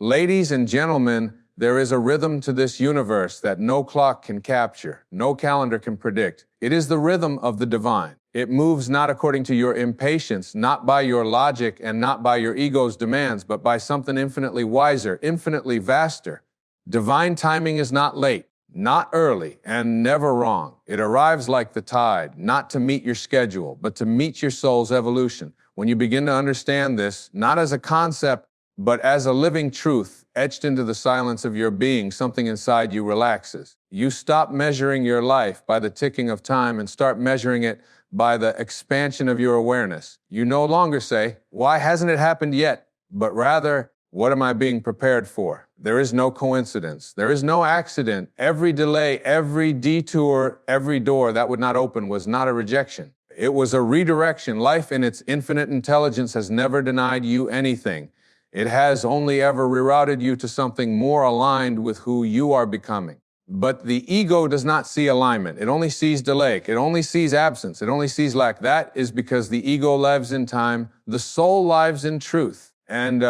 Ladies and gentlemen, there is a rhythm to this universe that no clock can capture, no calendar can predict. It is the rhythm of the divine. It moves not according to your impatience, not by your logic, and not by your ego's demands, but by something infinitely wiser, infinitely vaster. Divine timing is not late, not early, and never wrong. It arrives like the tide, not to meet your schedule, but to meet your soul's evolution. When you begin to understand this, not as a concept, but as a living truth etched into the silence of your being, something inside you relaxes. You stop measuring your life by the ticking of time and start measuring it by the expansion of your awareness. You no longer say, "Why hasn't it happened yet?" But rather, "What am I being prepared for?" There is no coincidence. There is no accident. Every delay, every detour, every door that would not open was not a rejection. It was a redirection. Life in its infinite intelligence has never denied you anything. It has only ever rerouted you to something more aligned with who you are becoming. But the ego does not see alignment. It only sees delay. It only sees absence. It only sees lack. That is because the ego lives in time. The soul lives in truth. And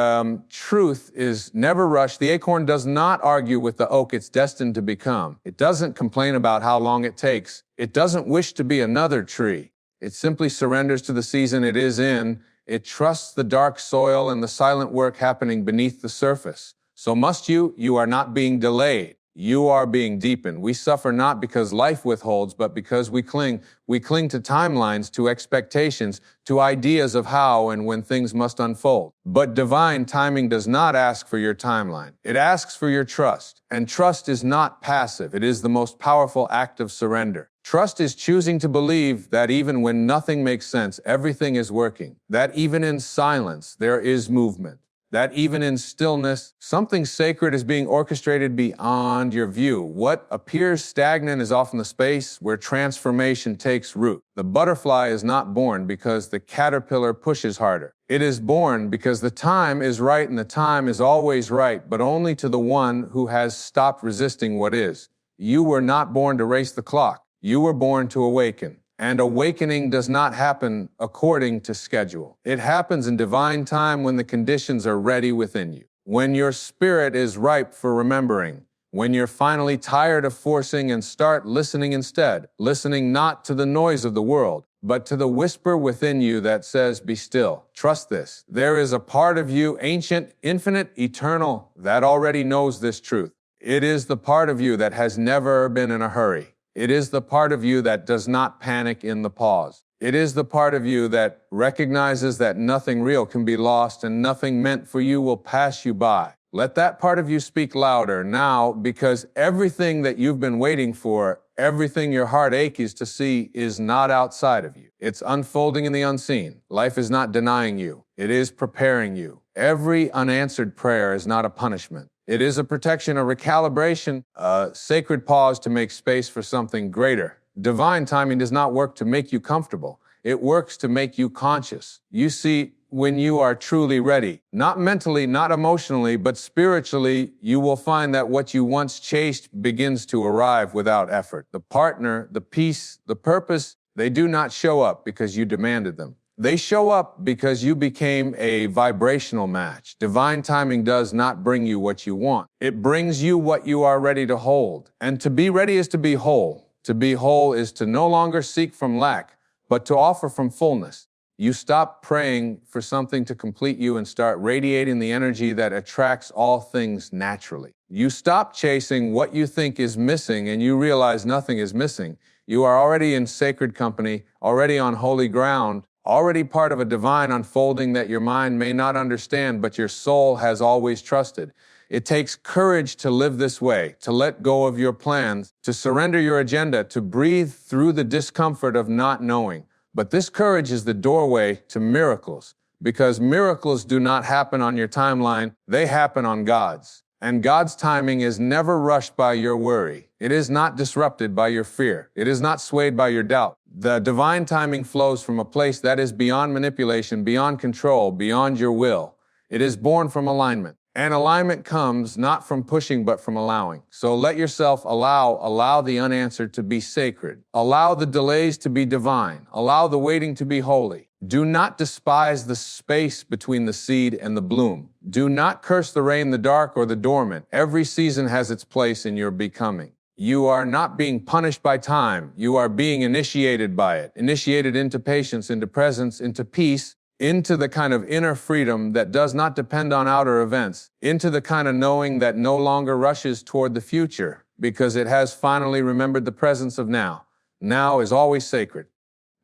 truth is never rushed. The acorn does not argue with the oak it's destined to become. It doesn't complain about how long it takes. It doesn't wish to be another tree. It simply surrenders to the season it is in. It trusts the dark soil and the silent work happening beneath the surface. So must you? You are not being delayed. You are being deepened. We suffer not because life withholds, but because we cling. We cling to timelines, to expectations, to ideas of how and when things must unfold. But divine timing does not ask for your timeline. It asks for your trust. And trust is not passive. It is the most powerful act of surrender. Trust is choosing to believe that even when nothing makes sense, everything is working. That even in silence, there is movement. That even in stillness, something sacred is being orchestrated beyond your view. What appears stagnant is often the space where transformation takes root. The butterfly is not born because the caterpillar pushes harder. It is born because the time is right, and the time is always right, but only to the one who has stopped resisting what is. You were not born to race the clock. You were born to awaken. And awakening does not happen according to schedule. It happens in divine time when the conditions are ready within you. When your spirit is ripe for remembering. When you're finally tired of forcing and start listening instead. Listening not to the noise of the world, but to the whisper within you that says, "Be still." Trust this. There is a part of you, ancient, infinite, eternal, that already knows this truth. It is the part of you that has never been in a hurry. It is the part of you that does not panic in the pause. It is the part of you that recognizes that nothing real can be lost and nothing meant for you will pass you by. Let that part of you speak louder now, because everything that you've been waiting for, everything your heart aches to see, is not outside of you. It's unfolding in the unseen. Life is not denying you. It is preparing you. Every unanswered prayer is not a punishment. It is a protection, a recalibration, a sacred pause to make space for something greater. Divine timing does not work to make you comfortable. It works to make you conscious. You see, when you are truly ready, not mentally, not emotionally, but spiritually, you will find that what you once chased begins to arrive without effort. The partner, the peace, the purpose, they do not show up because you demanded them. They show up because you became a vibrational match. Divine timing does not bring you what you want. It brings you what you are ready to hold. And to be ready is to be whole. To be whole is to no longer seek from lack, but to offer from fullness. You stop praying for something to complete you and start radiating the energy that attracts all things naturally. You stop chasing what you think is missing, and you realize nothing is missing. You are already in sacred company, already on holy ground, already part of a divine unfolding that your mind may not understand, but your soul has always trusted. It takes courage to live this way, to let go of your plans, to surrender your agenda, to breathe through the discomfort of not knowing. But this courage is the doorway to miracles, because miracles do not happen on your timeline, they happen on God's. And God's timing is never rushed by your worry. It is not disrupted by your fear. It is not swayed by your doubt. The divine timing flows from a place that is beyond manipulation, beyond control, beyond your will. It is born from alignment. And alignment comes not from pushing, but from allowing. So let yourself allow the unanswered to be sacred. Allow the delays to be divine. Allow the waiting to be holy. Do not despise the space between the seed and the bloom. Do not curse the rain, the dark, or the dormant. Every season has its place in your becoming. You are not being punished by time. You are being initiated by it. Initiated into patience, into presence, into peace, into the kind of inner freedom that does not depend on outer events, into the kind of knowing that no longer rushes toward the future because it has finally remembered the presence of now. Now is always sacred.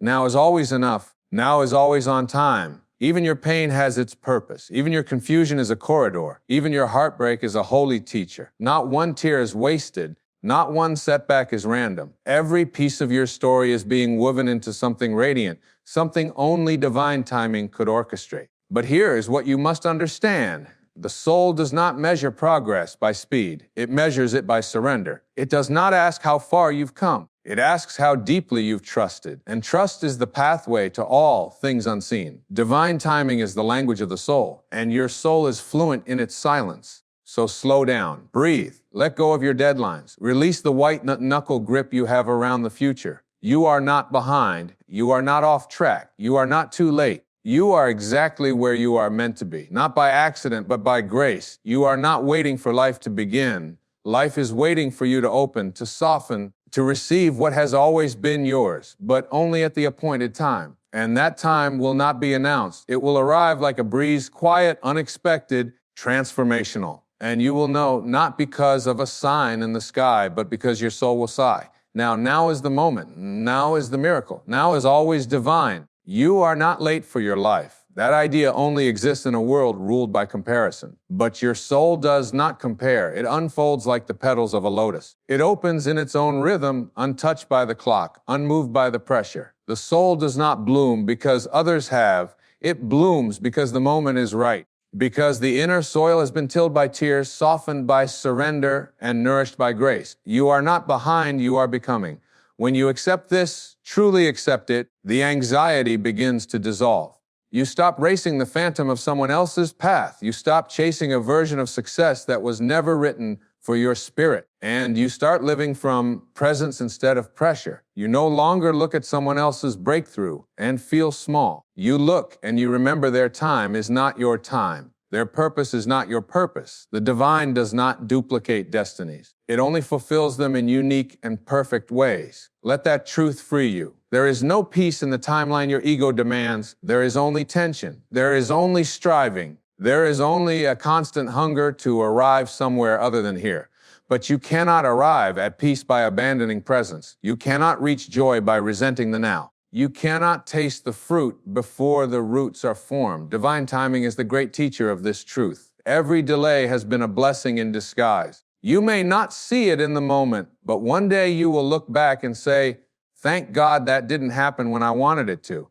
Now is always enough. Now is always on time. Even your pain has its purpose. Even your confusion is a corridor. Even your heartbreak is a holy teacher. Not one tear is wasted. Not one setback is random. Every piece of your story is being woven into something radiant, something only divine timing could orchestrate. But here is what you must understand. The soul does not measure progress by speed. It measures it by surrender. It does not ask how far you've come. It asks how deeply you've trusted. And trust is the pathway to all things unseen. Divine timing is the language of the soul, and your soul is fluent in its silence. So slow down, breathe, let go of your deadlines, release the white knuckle grip you have around the future. You are not behind, you are not off track, you are not too late. You are exactly where you are meant to be, not by accident, but by grace. You are not waiting for life to begin. Life is waiting for you to open, to soften, to receive what has always been yours, but only at the appointed time. And that time will not be announced. It will arrive like a breeze, quiet, unexpected, transformational. And you will know not because of a sign in the sky, but because your soul will sigh. Now is the moment. Now is the miracle. Now is always divine. You are not late for your life. That idea only exists in a world ruled by comparison. But your soul does not compare. It unfolds like the petals of a lotus. It opens in its own rhythm, untouched by the clock, unmoved by the pressure. The soul does not bloom because others have. It blooms because the moment is right. Because the inner soil has been tilled by tears, softened by surrender, and nourished by grace. You are not behind, you are becoming. When you accept this, truly accept it, the anxiety begins to dissolve. You stop racing the phantom of someone else's path. You stop chasing a version of success that was never written for your spirit. And you start living from presence instead of pressure. You no longer look at someone else's breakthrough and feel small. You look and you remember their time is not your time. Their purpose is not your purpose. The divine does not duplicate destinies. It only fulfills them in unique and perfect ways. Let that truth free you. There is no peace in the timeline your ego demands. There is only tension. There is only striving. There is only a constant hunger to arrive somewhere other than here. But you cannot arrive at peace by abandoning presence. You cannot reach joy by resenting the now. You cannot taste the fruit before the roots are formed. Divine timing is the great teacher of this truth. Every delay has been a blessing in disguise. You may not see it in the moment, but one day you will look back and say, thank God that didn't happen when I wanted it to.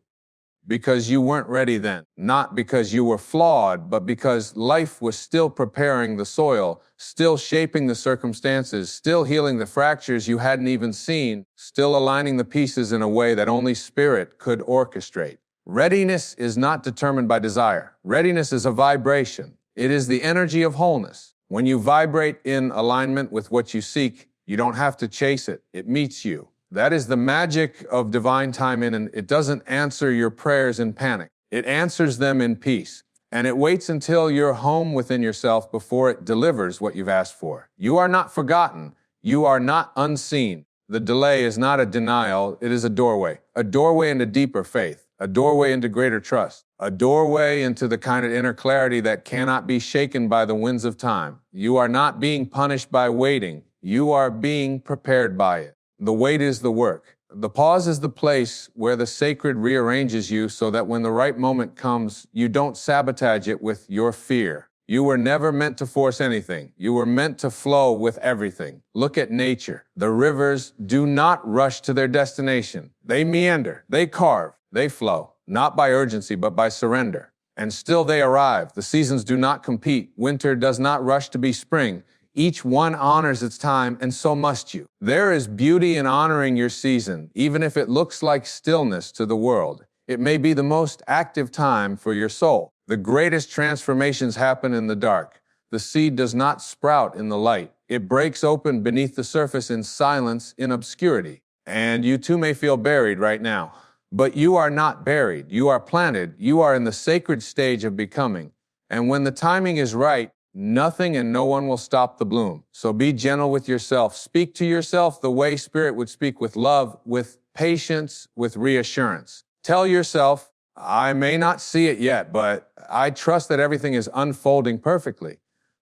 Because you weren't ready then. Not because you were flawed, but because life was still preparing the soil, still shaping the circumstances, still healing the fractures you hadn't even seen, still aligning the pieces in a way that only spirit could orchestrate. Readiness is not determined by desire. Readiness is a vibration. It is the energy of wholeness. When you vibrate in alignment with what you seek, you don't have to chase it. It meets you. That is the magic of divine timing, and it doesn't answer your prayers in panic. It answers them in peace, and it waits until you're home within yourself before it delivers what you've asked for. You are not forgotten. You are not unseen. The delay is not a denial. It is a doorway into deeper faith, a doorway into greater trust, a doorway into the kind of inner clarity that cannot be shaken by the winds of time. You are not being punished by waiting. You are being prepared by it. The wait is the work. The pause is the place where the sacred rearranges you so that when the right moment comes, you don't sabotage it with your fear. You were never meant to force anything. You were meant to flow with everything. Look at nature. The rivers do not rush to their destination. They meander, they carve, they flow, not by urgency, but by surrender. And still they arrive. The seasons do not compete. Winter does not rush to be spring. Each one honors its time, and so must you. There is beauty in honoring your season, even if it looks like stillness to the world. It may be the most active time for your soul. The greatest transformations happen in the dark. The seed does not sprout in the light. It breaks open beneath the surface in silence, in obscurity. And you too may feel buried right now. But you are not buried. You are planted. You are in the sacred stage of becoming. And when the timing is right, nothing and no one will stop the bloom. So be gentle with yourself. Speak to yourself the way Spirit would speak, with love, with patience, with reassurance. Tell yourself, I may not see it yet, but I trust that everything is unfolding perfectly.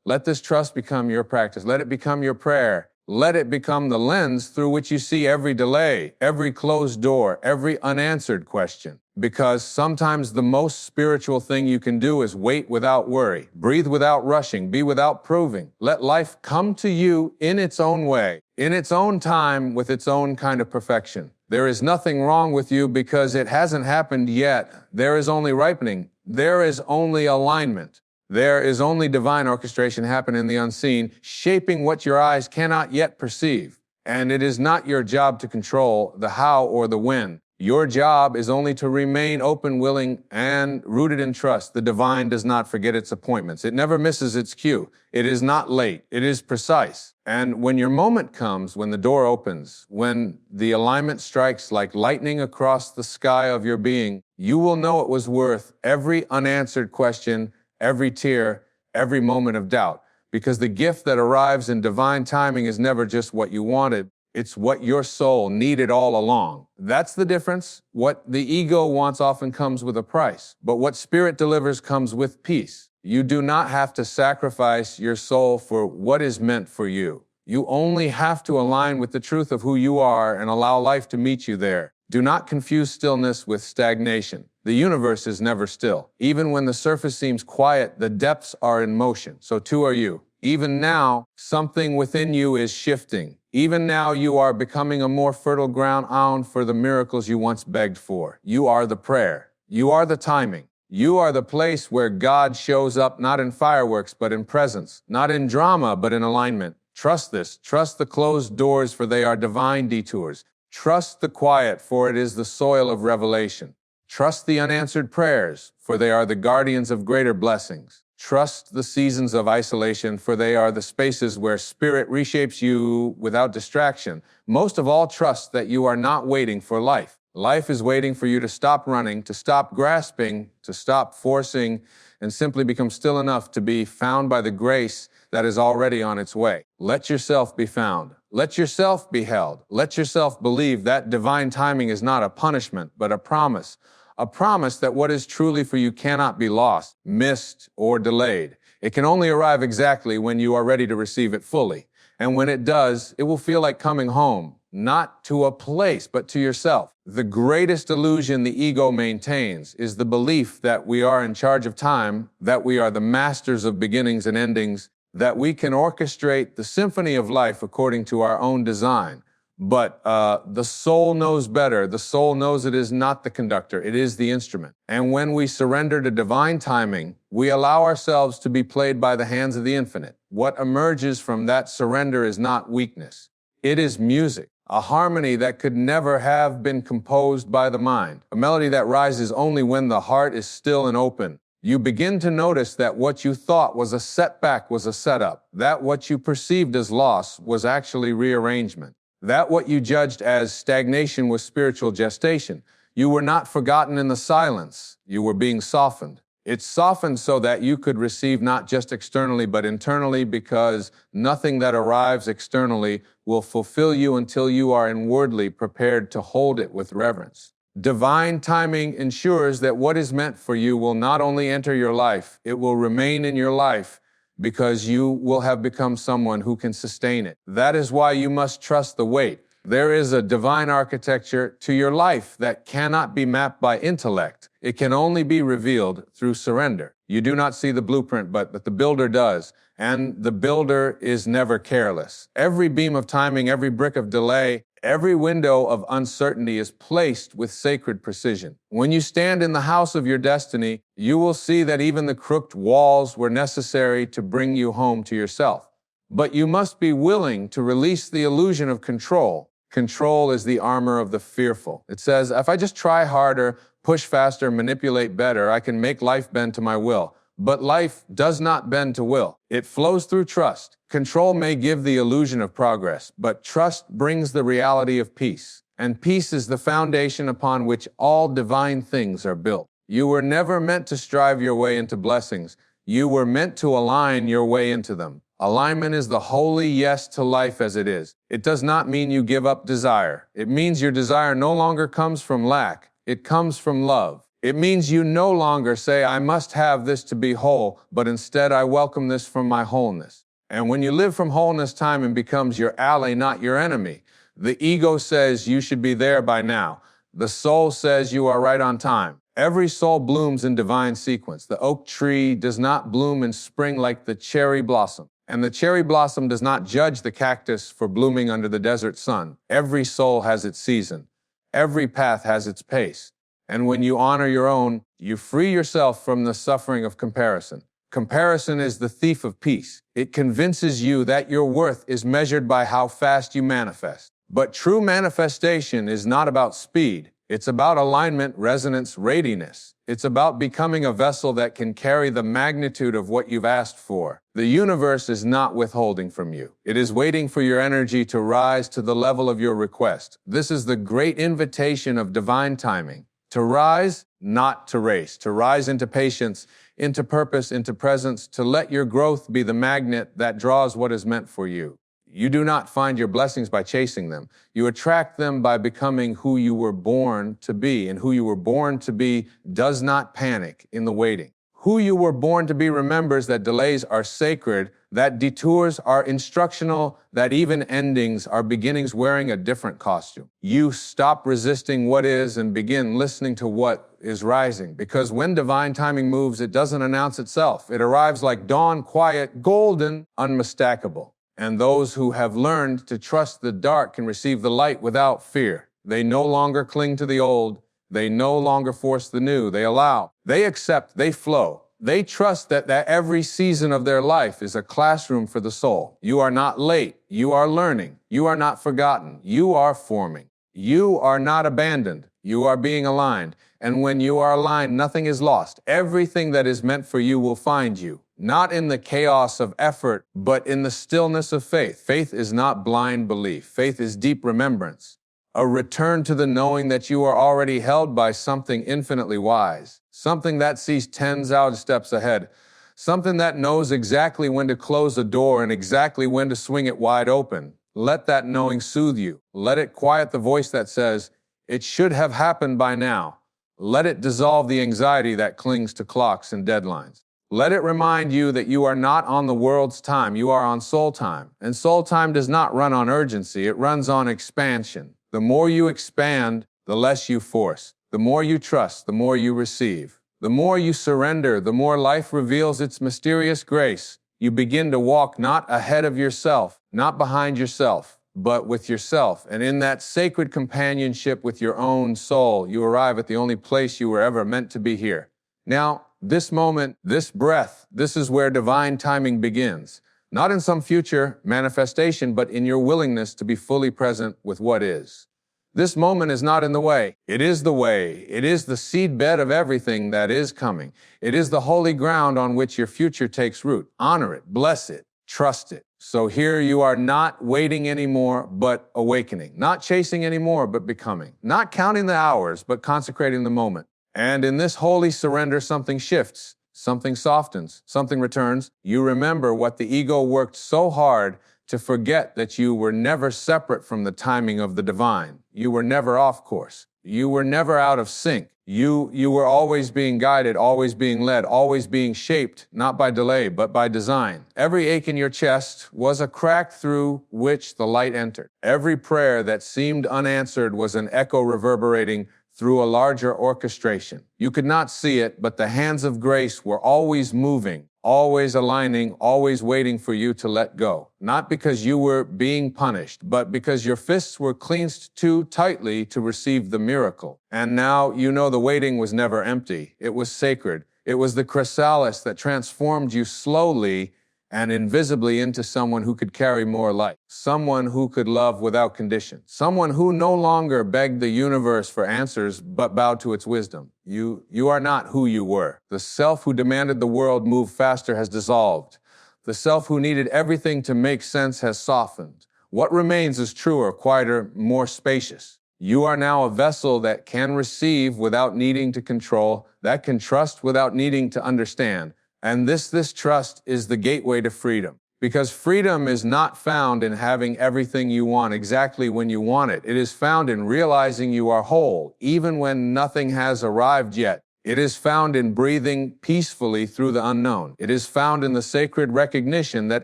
Let this trust become your practice. Let it become your prayer. Let it become the lens through which you see every delay, every closed door, every unanswered question. Because sometimes the most spiritual thing you can do is wait without worry, breathe without rushing, be without proving. Let life come to you in its own way, in its own time, with its own kind of perfection. There is nothing wrong with you because it hasn't happened yet. There is only ripening. There is only alignment. There is only divine orchestration happening in the unseen, shaping what your eyes cannot yet perceive. And it is not your job to control the how or the when. Your job is only to remain open, willing, and rooted in trust. The divine does not forget its appointments. It never misses its cue. It is not late. It is precise. And when your moment comes, when the door opens, when the alignment strikes like lightning across the sky of your being, you will know it was worth every unanswered question, every tear, every moment of doubt, because the gift that arrives in divine timing is never just what you wanted. It's what your soul needed all along. That's the difference. What the ego wants often comes with a price, but what Spirit delivers comes with peace. You do not have to sacrifice your soul for what is meant for you. You only have to align with the truth of who you are and allow life to meet you there. Do not confuse stillness with stagnation. The universe is never still. Even when the surface seems quiet, the depths are in motion. So too are you. Even now, something within you is shifting. Even now, you are becoming a more fertile ground for the miracles you once begged for. You are the prayer. You are the timing. You are the place where God shows up, not in fireworks, but in presence, not in drama, but in alignment. Trust this. Trust the closed doors, for they are divine detours. Trust the quiet, for it is the soil of revelation. Trust the unanswered prayers, for they are the guardians of greater blessings. Trust the seasons of isolation, for they are the spaces where Spirit reshapes you without distraction. Most of all, trust that you are not waiting for life. Life is waiting for you to stop running, to stop grasping, to stop forcing, and simply become still enough to be found by the grace that is already on its way. Let yourself be found. Let yourself be held. Let yourself believe that divine timing is not a punishment, but a promise. A promise that what is truly for you cannot be lost, missed, or delayed. It can only arrive exactly when you are ready to receive it fully. And when it does, it will feel like coming home, not to a place, but to yourself. The greatest illusion the ego maintains is the belief that we are in charge of time, that we are the masters of beginnings and endings, that we can orchestrate the symphony of life according to our own design. But the soul knows better. The soul knows it is not the conductor. It is the instrument. And when we surrender to divine timing, we allow ourselves to be played by the hands of the infinite. What emerges from that surrender is not weakness. It is music, a harmony that could never have been composed by the mind, a melody that rises only when the heart is still and open. You begin to notice that what you thought was a setback was a setup, that what you perceived as loss was actually rearrangement. That what you judged as stagnation was spiritual gestation. You were not forgotten in the silence. You were being softened. It's softened so that you could receive not just externally, but internally, because nothing that arrives externally will fulfill you until you are inwardly prepared to hold it with reverence. Divine timing ensures that what is meant for you will not only enter your life, it will remain in your life, because you will have become someone who can sustain it. That is why you must trust the wait. There is a divine architecture to your life that cannot be mapped by intellect. It can only be revealed through surrender. You do not see the blueprint, but the builder does. And the builder is never careless. Every beam of timing, every brick of delay, every window of uncertainty is placed with sacred precision. When you stand in the house of your destiny, you will see that even the crooked walls were necessary to bring you home to yourself. But you must be willing to release the illusion of control. Control is the armor of the fearful. It says, if I just try harder, push faster, manipulate better, I can make life bend to my will. But life does not bend to will. It flows through trust. Control may give the illusion of progress, but trust brings the reality of peace. And peace is the foundation upon which all divine things are built. You were never meant to strive your way into blessings. You were meant to align your way into them. Alignment is the holy yes to life as it is. It does not mean you give up desire. It means your desire no longer comes from lack. It comes from love. It means you no longer say, I must have this to be whole, but instead I welcome this from my wholeness. And when you live from wholeness, time becomes your ally, not your enemy. The ego says you should be there by now. The soul says you are right on time. Every soul blooms in divine sequence. The oak tree does not bloom in spring like the cherry blossom. And the cherry blossom does not judge the cactus for blooming under the desert sun. Every soul has its season. Every path has its pace. And when you honor your own, you free yourself from the suffering of comparison. Comparison is the thief of peace. It convinces you that your worth is measured by how fast you manifest. But true manifestation is not about speed. It's about alignment, resonance, readiness. It's about becoming a vessel that can carry the magnitude of what you've asked for. The universe is not withholding from you. It is waiting for your energy to rise to the level of your request. This is the great invitation of divine timing. To rise, not to race. To rise into patience, into purpose, into presence. To let your growth be the magnet that draws what is meant for you. You do not find your blessings by chasing them. You attract them by becoming who you were born to be. And who you were born to be does not panic in the waiting. Who you were born to be remembers that delays are sacred, that detours are instructional, that even endings are beginnings wearing a different costume. You stop resisting what is and begin listening to what is rising. Because when divine timing moves, it doesn't announce itself. It arrives like dawn, quiet, golden, unmistakable. And those who have learned to trust the dark can receive the light without fear. They no longer cling to the old. They no longer force the new. They allow. They accept. They flow. They trust that every season of their life is a classroom for the soul. You are not late. You are learning. You are not forgotten. You are forming. You are not abandoned. You are being aligned. And when you are aligned, nothing is lost. Everything that is meant for you will find you. Not in the chaos of effort, but in the stillness of faith. Faith is not blind belief. Faith is deep remembrance. A return to the knowing that you are already held by something infinitely wise. Something that sees 10,000 steps ahead. Something that knows exactly when to close a door and exactly when to swing it wide open. Let that knowing soothe you. Let it quiet the voice that says, it should have happened by now. Let it dissolve the anxiety that clings to clocks and deadlines. Let it remind you that you are not on the world's time, you are on soul time. And soul time does not run on urgency, it runs on expansion. The more you expand, the less you force. The more you trust, the more you receive. The more you surrender, the more life reveals its mysterious grace. You begin to walk not ahead of yourself, not behind yourself, but with yourself. And in that sacred companionship with your own soul, you arrive at the only place you were ever meant to be here. Now, this moment, this breath, this is where divine timing begins. Not in some future manifestation, but in your willingness to be fully present with what is. This moment is not in the way. It is the way. It is the seedbed of everything that is coming. It is the holy ground on which your future takes root. Honor it, bless it, trust it. So here you are not waiting anymore, but awakening. Not chasing anymore, but becoming. Not counting the hours, but consecrating the moment. And in this holy surrender, something shifts, something softens, something returns. You remember what the ego worked so hard to forget, that you were never separate from the timing of the divine. You were never off course. You were never out of sync. You were always being guided, always being led, always being shaped, not by delay, but by design. Every ache in your chest was a crack through which the light entered. Every prayer that seemed unanswered was an echo reverberating through a larger orchestration. You could not see it, but the hands of grace were always moving, always aligning, always waiting for you to let go. Not because you were being punished, but because your fists were clenched too tightly to receive the miracle. And now you know the waiting was never empty. It was sacred. It was the chrysalis that transformed you slowly and invisibly into someone who could carry more light, someone who could love without condition, someone who no longer begged the universe for answers but bowed to its wisdom. You are not who you were. The self who demanded the world move faster has dissolved. The self who needed everything to make sense has softened. What remains is truer, quieter, more spacious. You are now a vessel that can receive without needing to control, that can trust without needing to understand. And this trust is the gateway to freedom. Because freedom is not found in having everything you want exactly when you want it. It is found in realizing you are whole, even when nothing has arrived yet. It is found in breathing peacefully through the unknown. It is found in the sacred recognition that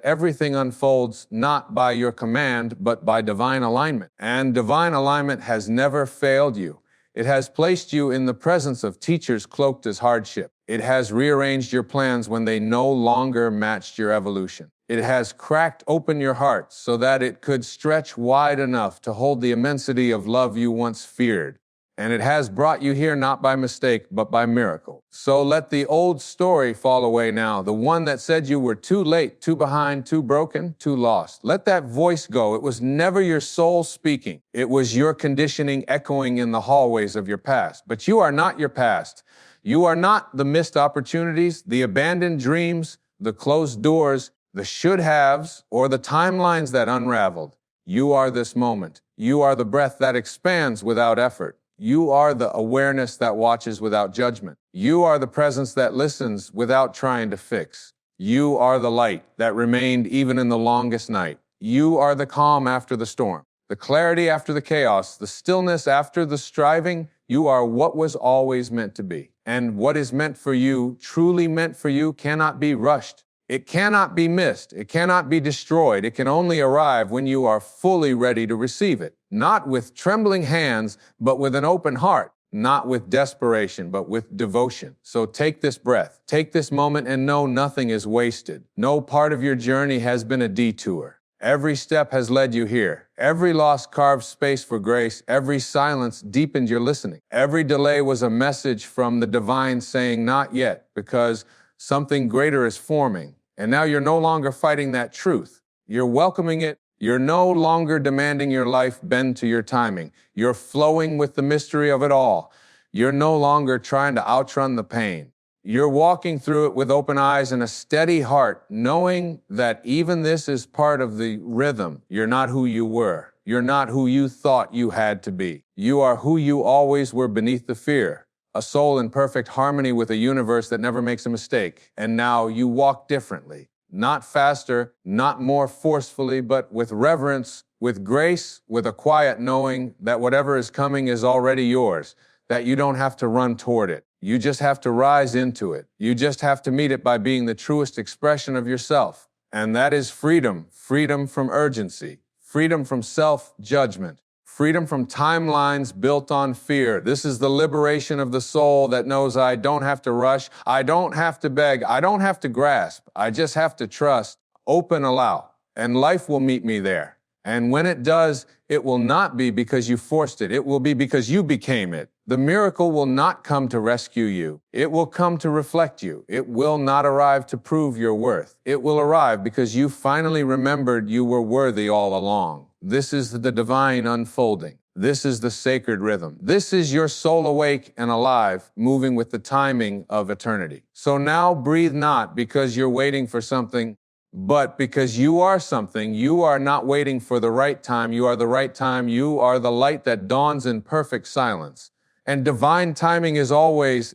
everything unfolds not by your command, but by divine alignment. And divine alignment has never failed you. It has placed you in the presence of teachers cloaked as hardship. It has rearranged your plans when they no longer matched your evolution. It has cracked open your heart so that it could stretch wide enough to hold the immensity of love you once feared. And it has brought you here not by mistake, but by miracle. So let the old story fall away now, the one that said you were too late, too behind, too broken, too lost. Let that voice go. It was never your soul speaking. It was your conditioning echoing in the hallways of your past. But you are not your past. You are not the missed opportunities, the abandoned dreams, the closed doors, the should-haves, or the timelines that unraveled. You are this moment. You are the breath that expands without effort. You are the awareness that watches without judgment. You are the presence that listens without trying to fix. You are the light that remained even in the longest night. You are the calm after the storm, the clarity after the chaos, the stillness after the striving. You are what was always meant to be. And what is meant for you, truly meant for you, cannot be rushed. It cannot be missed. It cannot be destroyed. It can only arrive when you are fully ready to receive it. Not with trembling hands, but with an open heart. Not with desperation, but with devotion. So take this breath. Take this moment and know nothing is wasted. No part of your journey has been a detour. Every step has led you here. Every loss carved space for grace. Every silence deepened your listening. Every delay was a message from the divine saying, not yet, because something greater is forming. And now you're no longer fighting that truth. You're welcoming it. You're no longer demanding your life bend to your timing. You're flowing with the mystery of it all. You're no longer trying to outrun the pain. You're walking through it with open eyes and a steady heart, knowing that even this is part of the rhythm. You're not who you were. You're not who you thought you had to be. You are who you always were beneath the fear. A soul in perfect harmony with a universe that never makes a mistake. And now you walk differently. Not faster, not more forcefully, but with reverence, with grace, with a quiet knowing that whatever is coming is already yours, that you don't have to run toward it. You just have to rise into it. You just have to meet it by being the truest expression of yourself. And that is freedom. Freedom from urgency. Freedom from self-judgment. Freedom from timelines built on fear. This is the liberation of the soul that knows I don't have to rush. I don't have to beg. I don't have to grasp. I just have to trust, open, allow. And life will meet me there. And when it does, it will not be because you forced it. It will be because you became it. The miracle will not come to rescue you. It will come to reflect you. It will not arrive to prove your worth. It will arrive because you finally remembered you were worthy all along. This is the divine unfolding. This is the sacred rhythm. This is your soul awake and alive, moving with the timing of eternity. So now breathe not because you're waiting for something, but because you are something. You are not waiting for the right time. You are the right time. You are the light that dawns in perfect silence. And divine timing is always